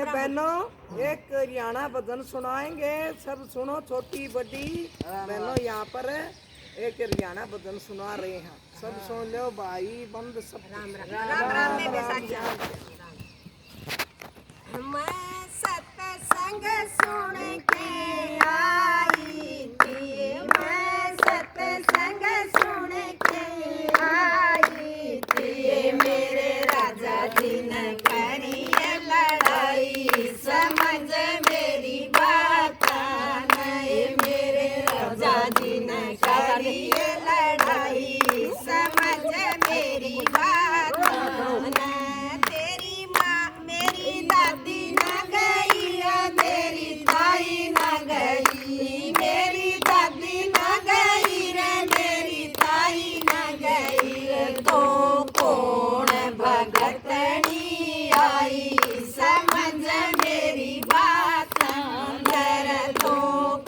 बहनों एक रियाणा भजन सुनाएंगे, सब सुनो, छोटी बड़ी बहनों यहाँ पर एक रियाणा भजन सुना रहे हैं, सब सुन लो भाई बंद सब। राम राम में बैसाखी। मैं सत्संग सुन के आई थी, मैं सत्संग सुन के आई थी, मेरे राजा जी ने करी लड़ाई, समझ मेरी बात नहीं, मेरे राजा जी ने करी लड़ाई, समझ मेरी बात नहीं। तेरी माँ मेरी दादी न गई, मेरी ताई न गई, मेरी दादी न गई रे, मेरी ताई न गई रे, तो कौन भगतनी आई, समझ मेरी बात रे, तो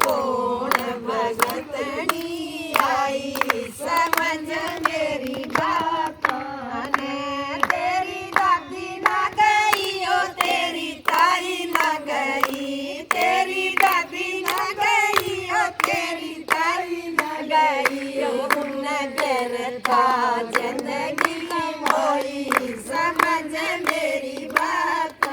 कौन भगतनी आई, समझ मेरी बात ने। तेरी दादी न गई ओ तेरी ताई न गई, तेरी दादी न गई ओ तेरी ताई न गई, उन व्यर्था जिंदगी मोई, समझ मेरी बात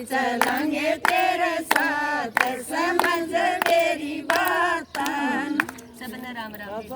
चलेंगे तेरे साथ समझ मेरी बात सबने राम राम